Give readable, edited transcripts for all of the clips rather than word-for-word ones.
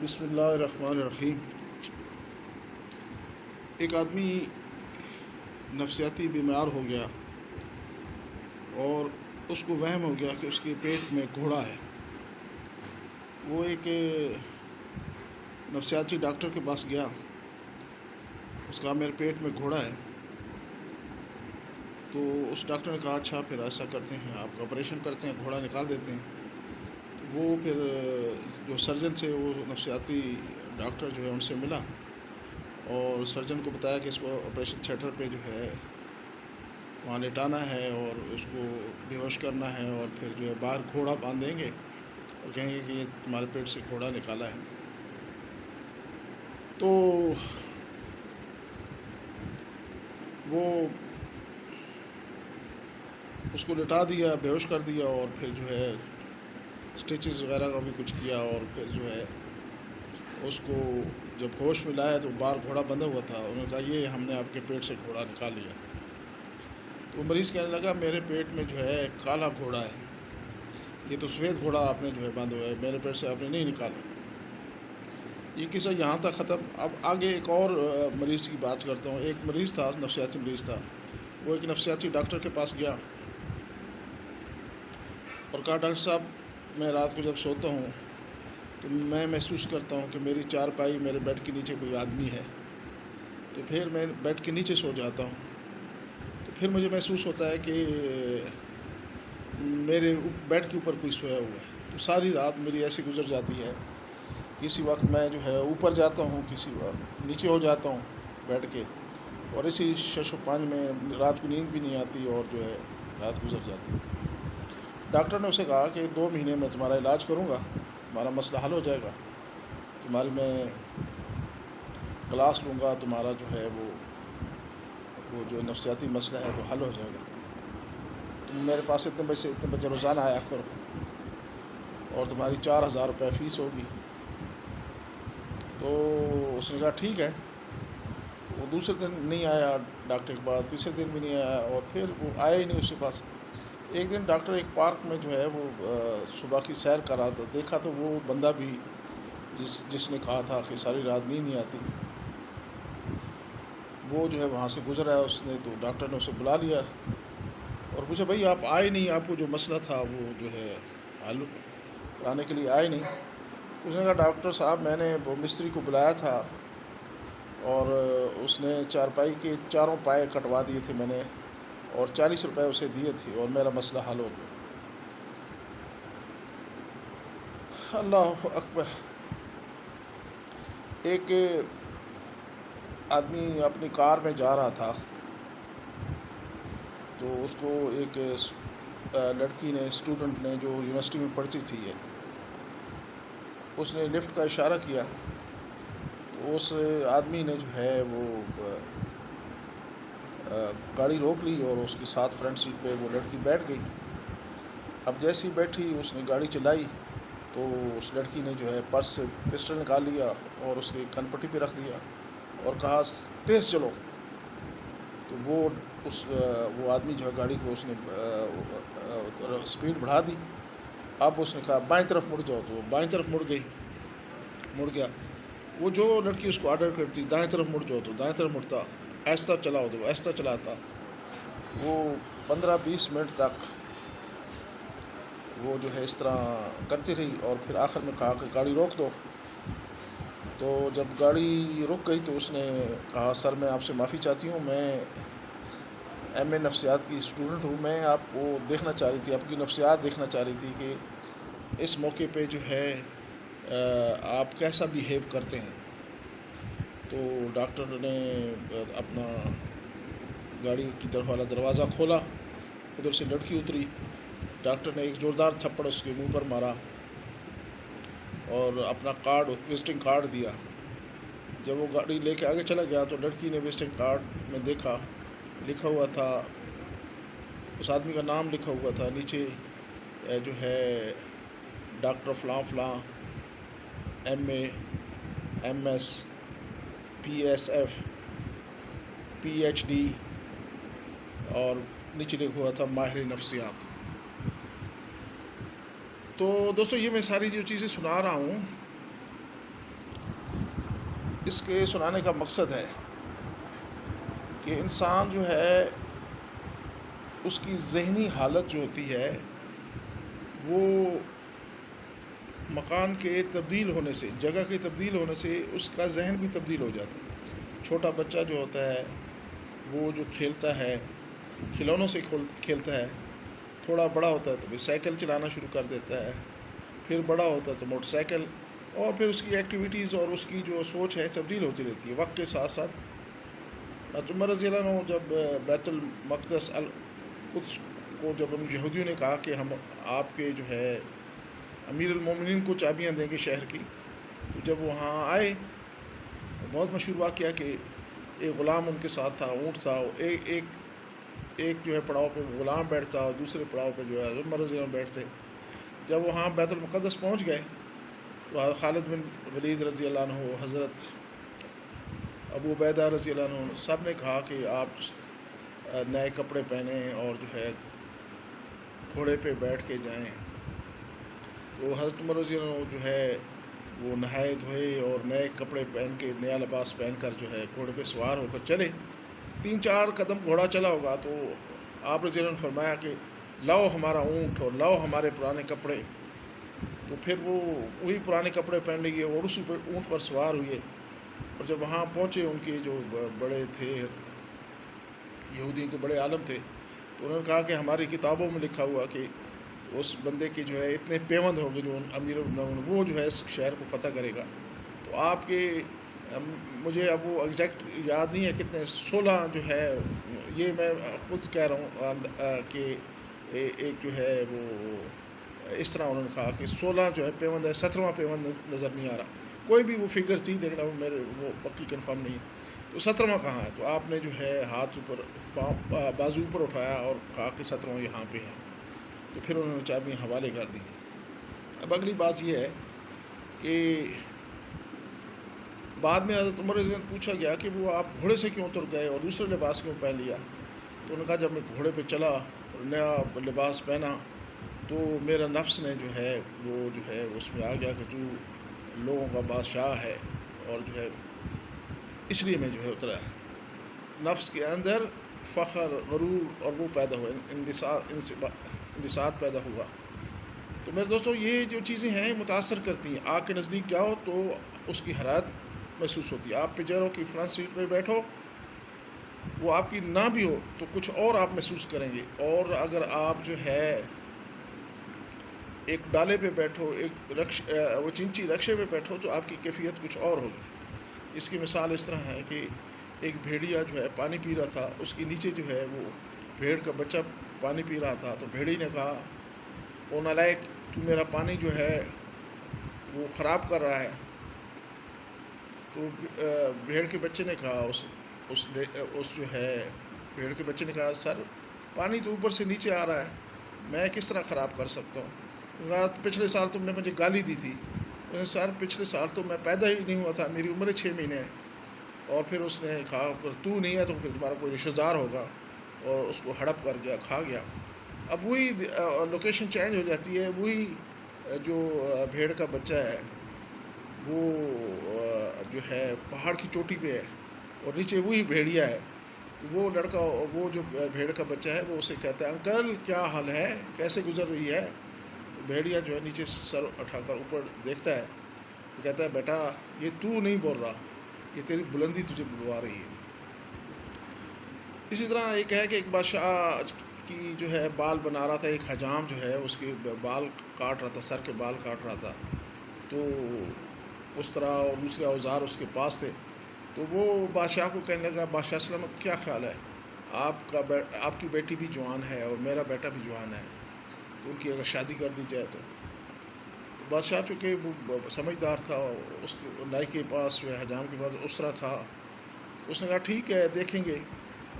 بسم اللہ الرحمن الرحیم۔ ایک آدمی نفسیاتی بیمار ہو گیا اور اس کو وہم ہو گیا کہ اس کے پیٹ میں گھوڑا ہے۔ وہ ایک نفسیاتی ڈاکٹر کے پاس گیا، اس کا میرے پیٹ میں گھوڑا ہے۔ تو اس ڈاکٹر نے کہا اچھا پھر ایسا کرتے ہیں، آپ کا آپریشن کرتے ہیں، گھوڑا نکال دیتے ہیں۔ تو وہ پھر جو سرجن سے وہ نفسیاتی ڈاکٹر جو ہے ان سے ملا اور سرجن کو بتایا کہ اس کو آپریشن تھیٹر پہ جو ہے وہاں لٹانا ہے اور اس کو بے ہوش کرنا ہے، اور پھر جو ہے باہر گھوڑا باندھ دیں گے اور کہیں گے کہ یہ تمہارے پیٹ سے گھوڑا نکالا ہے۔ تو وہ اس کو لٹا دیا، بے ہوش کر دیا، اور پھر جو ہے سٹیچز وغیرہ کا بھی کچھ کیا، اور پھر جو ہے اس کو جب ہوش میں لایا تو باہر گھوڑا بندھا ہوا تھا۔ انہوں نے کہا یہ ہم نے آپ کے پیٹ سے گھوڑا نکال لیا۔ تو مریض کہنے لگا میرے پیٹ میں جو ہے کالا گھوڑا ہے، یہ تو سفید گھوڑا آپ نے جو ہے باندھا ہوا ہے، میرے پیٹ سے آپ نے نہیں نکالا۔ یہ قصہ یہاں تک ختم۔ اب آگے ایک اور مریض کی بات کرتا ہوں۔ ایک مریض تھا، نفسیاتی مریض تھا، وہ ایک نفسیاتی ڈاکٹر کے پاس گیا اور کہا ڈاکٹر صاحب میں رات کو جب سوتا ہوں تو میں محسوس کرتا ہوں کہ میری چارپائی میرے بیڈ کے نیچے کوئی آدمی ہے، تو پھر میں بیڈ کے نیچے سو جاتا ہوں، تو پھر مجھے محسوس ہوتا ہے کہ میرے بیڈ کے اوپر کوئی سویا ہوا ہے۔ تو ساری رات میری ایسی گزر جاتی ہے، کسی وقت میں جو ہے اوپر جاتا ہوں، کسی وقت نیچے ہو جاتا ہوں بیڈ کے، اور اسی شش و پانچ میں رات کو نیند بھی نہیں آتی اور جو ہے رات گزر جاتی ہے۔ ڈاکٹر نے اسے کہا کہ 2 مہینے میں تمہارا علاج کروں گا، تمہارا مسئلہ حل ہو جائے گا، تمہاری میں کلاس لوں گا، تمہارا جو ہے وہ جو نفسیاتی مسئلہ ہے تو حل ہو جائے گا، تم میرے پاس اتنے بجے سے اتنے بجے روزانہ آیا کرو، اور تمہاری 4,000 روپے فیس ہوگی۔ تو اس نے کہا ٹھیک ہے۔ وہ دوسرے دن نہیں آیا ڈاکٹر کے پاس، تیسرے دن بھی نہیں آیا، اور پھر وہ آیا ہی نہیں اس کے پاس۔ ایک دن ڈاکٹر ایک پارک میں جو ہے وہ صبح کی سیر کر رہا تھا، دیکھا تو وہ بندہ بھی جس نے کہا تھا کہ ساری رات نیند نہیں آتی، وہ جو ہے وہاں سے گزرا ہے اس نے۔ تو ڈاکٹر نے اسے بلا لیا اور پوچھا بھائی آپ آئے نہیں، آپ کو جو مسئلہ تھا وہ جو ہے حل کرانے کے لیے آئے نہیں۔ اس نے کہا ڈاکٹر صاحب میں نے وہ مستری کو بلایا تھا اور اس نے چارپائی کے چاروں پائے کٹوا دیے تھے میں نے، اور 40 روپے اسے دیے تھے، اور میرا مسئلہ حل ہو گیا۔ اللہ اکبر۔ ایک آدمی اپنی کار میں جا رہا تھا، تو اس کو ایک لڑکی نے، اسٹوڈنٹ نے، جو یونیورسٹی میں پڑھتی تھی، اس نے لفٹ کا اشارہ کیا، تو اس آدمی نے جو ہے وہ گاڑی روک لی اور اس کے ساتھ فرنٹ سیٹ پہ وہ لڑکی بیٹھ گئی۔ اب جیسی ہی بیٹھی اس نے گاڑی چلائی تو اس لڑکی نے جو ہے پرس سے پسٹل نکال لیا اور اس کے کن پٹی پہ رکھ دیا اور کہا تیز چلو۔ تو وہ آدمی جو ہے گاڑی کو اس نے سپیڈ بڑھا دی۔ اب اس نے کہا بائیں طرف مڑ جاؤ، تو وہ بائیں طرف مڑ گیا۔ وہ جو لڑکی اس کو آرڈر کرتی دائیں طرف مڑ جاؤ تو دائیں طرف مڑتا، ایسا چلاؤ تو ایسا چلاتا۔ وہ 15-20 منٹ تک وہ جو ہے اس طرح کرتی رہی، اور پھر آخر میں کہا کہ گاڑی روک دو۔ تو جب گاڑی رک گئی تو اس نے کہا سر میں آپ سے معافی چاہتی ہوں، میں ایم اے نفسیات کی اسٹوڈنٹ ہوں، میں آپ کو دیکھنا چاہ رہی تھی، آپ کی نفسیات دیکھنا چاہ رہی تھی کہ اس موقع پہ جو ہے آپ کیسا بیہیو کرتے ہیں۔ تو ڈاکٹر نے اپنا گاڑی کی طرف والا دروازہ کھولا، ادھر سے لڑکی اتری، ڈاکٹر نے ایک زوردار تھپڑ اس کے منہ پر مارا اور اپنا وزٹنگ کارڈ دیا۔ جب وہ گاڑی لے کے آگے چلا گیا تو لڑکی نے وزٹنگ کارڈ میں دیکھا، لکھا ہوا تھا، اس آدمی کا نام لکھا ہوا تھا نیچے جو ہے ڈاکٹر فلاں فلاں، M A, M S, P S F, P H D, اور نیچے لکھا ہوا تھا ماہر نفسیات۔ تو دوستو یہ میں ساری جو چیزیں سنا رہا ہوں اس کے سنانے کا مقصد ہے کہ انسان جو ہے اس کی ذہنی حالت جو ہوتی ہے وہ مکان کے تبدیل ہونے سے، جگہ کے تبدیل ہونے سے اس کا ذہن بھی تبدیل ہو جاتا ہے۔ چھوٹا بچہ جو ہوتا ہے وہ جو کھیلتا ہے کھلونوں سے کھیلتا ہے، تھوڑا بڑا ہوتا ہے تو پھر سائیکل چلانا شروع کر دیتا ہے، پھر بڑا ہوتا ہے تو موٹر سائیکل، اور پھر اس کی ایکٹیویٹیز اور اس کی جو سوچ ہے تبدیل ہوتی رہتی ہے وقت کے ساتھ ساتھ۔ حضرت عمر رضی اللہ عنہ جب بیت المقدس القدس کو جب ان یہودیوں نے کہا کہ ہم آپ کے جو ہے امیر المومنین کو چابیاں دیں گے شہر کی، تو جب وہاں آئے، بہت مشہور واقعہ کہ ایک غلام ان کے ساتھ تھا، اونٹ تھا، ایک جو ہے پڑاؤ پہ غلام بیٹھتا اور دوسرے پڑاؤ پہ جو ہے عمر رضی اللہ عنہ بیٹھتے۔ جب وہاں بیت المقدس پہنچ گئے تو خالد بن ولید رضی اللہ عنہ، حضرت ابو عبیدہ رضی اللہ عنہ، سب نے کہا کہ آپ نئے کپڑے پہنیں اور جو ہے گھوڑے پہ بیٹھ کے جائیں۔ تو حضرت عمر رضی اللہ عنہ جو ہے وہ نہائے دھوئے اور نئے کپڑے پہن کے، نیا لباس پہن کر جو ہے گھوڑے پہ سوار ہو کر چلے۔ 3-4 قدم گھوڑا چلا ہوگا تو آپ رضی اللہ عنہ نے فرمایا کہ لاؤ ہمارا اونٹ اور لاؤ ہمارے پرانے کپڑے۔ تو پھر وہ وہی پرانے کپڑے پہن لیے اور اسی اونٹ پر سوار ہوئے، اور جب وہاں پہنچے ان کے جو بڑے تھے، یہودیوں کے بڑے عالم تھے، تو انہوں نے کہا کہ ہماری کتابوں میں لکھا ہوا کہ اس بندے کے جو ہے اتنے پیوند ہوں گے جو امیر المومنین، وہ جو ہے اس شہر کو فتح کرے گا۔ تو آپ کے مجھے اب وہ ایگزیکٹ یاد نہیں ہے کتنے، 16 جو ہے، یہ میں خود کہہ رہا ہوں کہ ایک جو ہے وہ اس طرح انہوں نے کہا کہ 16 جو ہے پیوند ہے، 17واں پیوند نظر نہیں آ رہا، کوئی بھی وہ فگر تھی لیکن اب میرے وہ پکی کنفرم نہیں ہے۔ تو 17واں کہاں ہے؟ تو آپ نے جو ہے ہاتھ اوپر، بازو اوپر اٹھایا اور کہا کہ 17واں یہاں پہ ہے۔ تو پھر انہوں نے چابیاں حوالے کر دی۔ اب اگلی بات یہ ہے کہ بعد میں حضرت عمر رضی اللہ عنہ پوچھا گیا کہ وہ آپ گھوڑے سے کیوں اتر گئے اور دوسرے لباس کیوں پہن لیا؟ تو انہوں نے کہا جب میں گھوڑے پہ چلا اور نیا لباس پہنا تو میرا نفس نے جو ہے وہ جو ہے اس میں آ گیا کہ تو لوگوں کا بادشاہ ہے، اور جو ہے اس لیے میں جو ہے اترا۔ نفس کے اندر فخر، غرور اور وہ پیدا ہوا، انبساط پیدا ہوا۔ تو میرے دوستو یہ جو چیزیں ہیں متاثر کرتی ہیں۔ آگ کے نزدیک جاؤ تو اس کی حرارت محسوس ہوتی ہے۔ آپ پیجرو کی فرنٹ سیٹ پہ بیٹھو، وہ آپ کی نہ بھی ہو تو کچھ اور آپ محسوس کریں گے، اور اگر آپ جو ہے ایک ڈالے پہ بیٹھو، ایک وہ چنچی رکشے پہ بیٹھو تو آپ کی کیفیت کچھ اور ہوگی۔ اس کی مثال اس طرح ہے کہ ایک بھیڑیا جو ہے پانی پی رہا تھا، اس کے نیچے جو ہے وہ بھیڑ کا بچہ پانی پی رہا تھا، تو بھیڑی نے کہا او نالائق، تو میرا پانی جو ہے وہ خراب کر رہا ہے۔ تو بھیڑ کے بچے نے کہا اس جو ہے بھیڑ کے بچے نے کہا سر پانی تو اوپر سے نیچے آ رہا ہے، میں کس طرح خراب کر سکتا ہوں؟ انہوں نے کہا پچھلے سال تم نے مجھے گالی دی تھی۔ سر پچھلے سال تو میں پیدا ہی نہیں ہوا تھا، میری عمر 6 مہینے ہے۔ اور پھر اس نے کہا اگر تو نہیں ہے تو پھر تمہارا کوئی رشتہ دار ہوگا، اور اس کو ہڑپ کر گیا، کھا گیا۔ اب وہی لوکیشن چینج ہو جاتی ہے، وہی جو بھیڑ کا بچہ ہے وہ جو ہے پہاڑ کی چوٹی پہ ہے اور نیچے وہی بھیڑیا ہے۔ تو وہ لڑکا، وہ جو بھیڑ کا بچہ ہے وہ اسے کہتا ہے انکل کیا حال ہے، کیسے گزر رہی ہے؟ تو بھیڑیا جو ہے نیچے سے سر اٹھا کر اوپر دیکھتا ہے، تو کہتا ہے بیٹا یہ تو نہیں بول رہا، یہ تیری بلندی تجھے بلوا رہی ہے۔ اسی طرح ایک ہے کہ ایک بادشاہ کی جو ہے بال بنا رہا تھا، ایک حجام جو ہے اس کے بال کاٹ رہا تھا، سر کے بال کاٹ رہا تھا، تو اس طرح اور دوسرے اوزار اس کے پاس تھے۔ تو وہ بادشاہ کو کہنے لگا بادشاہ سلامت کیا خیال ہے، آپ کی بیٹی بھی جوان ہے اور میرا بیٹا بھی جوان ہے، تو ان کی اگر شادی کر دی جائے تو بادشاہ چونکہ وہ سمجھدار تھا، اس نائی کے پاس جو ہے حجام کے پاس اس طرح تھا، اس نے کہا ٹھیک ہے دیکھیں گے۔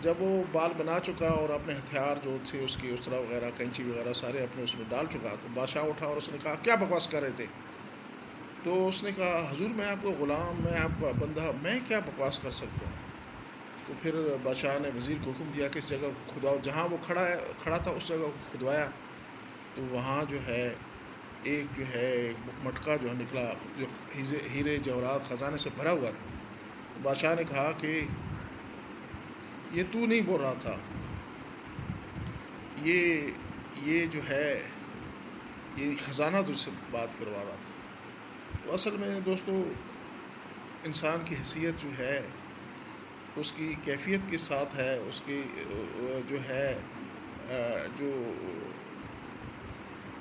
جب وہ بال بنا چکا اور اپنے ہتھیار جو تھے اس کی اسرا وغیرہ، کینچی وغیرہ سارے اپنے اس میں ڈال چکا، تو بادشاہ اٹھا اور اس نے کہا کیا بکواس کر رہے تھے؟ تو اس نے کہا حضور میں آپ کا غلام، میں آپ کا بندہ، میں کیا بکواس کر سکتا ہوں؟ تو پھر بادشاہ نے وزیر کو حکم دیا کہ اس جگہ کو کھدواؤ، جہاں وہ کھڑا تھا اس جگہ کو کھدوایا، تو وہاں جو ہے ایک جو ہے مٹکا جو نکلا جو ہیرے جواہرات خزانے سے بھرا ہوا تھا۔ بادشاہ نے کہا کہ یہ تو نہیں بول رہا تھا، یہ جو ہے یہ خزانہ تجھ سے بات کروا رہا تھا۔ تو اصل میں دوستو انسان کی حیثیت جو ہے اس کی کیفیت کے ساتھ ہے، اس کی جو ہے جو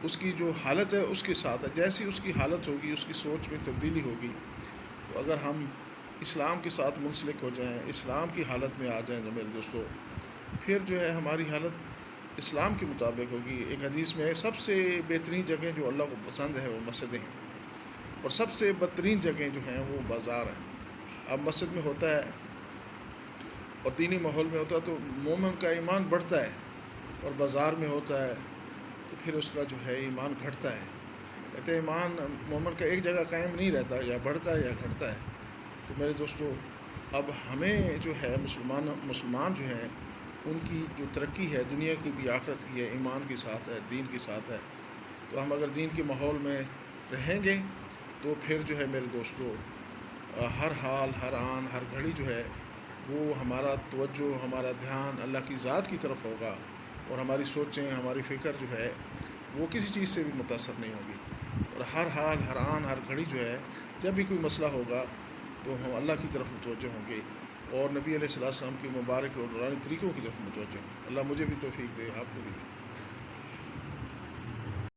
اس کی جو حالت ہے اس کے ساتھ ہے۔ جیسی اس کی حالت ہوگی، اس کی سوچ میں تبدیلی ہوگی، تو اگر ہم اسلام کے ساتھ منسلک ہو جائیں، اسلام کی حالت میں آ جائیں تو میرے دوستو، پھر جو ہے ہماری حالت اسلام کے مطابق ہوگی۔ ایک حدیث میں ہے سب سے بہترین جگہ جو اللہ کو پسند ہے وہ مسجدیں ہیں، اور سب سے بدترین جگہیں جو ہیں وہ بازار ہیں۔ اب مسجد میں ہوتا ہے اور دینی ماحول میں ہوتا ہے تو مومن کا ایمان بڑھتا ہے، اور بازار میں ہوتا ہے تو پھر اس کا جو ہے ایمان گھٹتا ہے۔ کہتے ہیں ایمان مومن کا ایک جگہ قائم نہیں رہتا، یا بڑھتا ہے یا گھٹتا ہے۔ تو میرے دوستو اب ہمیں جو ہے مسلمان جو ہیں ان کی جو ترقی ہے دنیا کی بھی آخرت کی ہے، ایمان کے ساتھ ہے، دین کے ساتھ ہے۔ تو ہم اگر دین کے ماحول میں رہیں گے تو پھر جو ہے میرے دوستو ہر حال، ہر آن، ہر گھڑی جو ہے وہ ہمارا توجہ، ہمارا دھیان اللہ کی ذات کی طرف ہوگا، اور ہماری سوچیں، ہماری فکر جو ہے وہ کسی چیز سے بھی متاثر نہیں ہوگی، اور ہر حال، ہر آن، ہر گھڑی جو ہے جب بھی کوئی مسئلہ ہوگا تو ہم اللہ کی طرف متوجہ ہوں گے، اور نبی علیہ السلام کی مبارک اور نورانی طریقوں کی طرف متوجہ ہوں گے۔ اللہ مجھے بھی توفیق دے، آپ کو بھی دے۔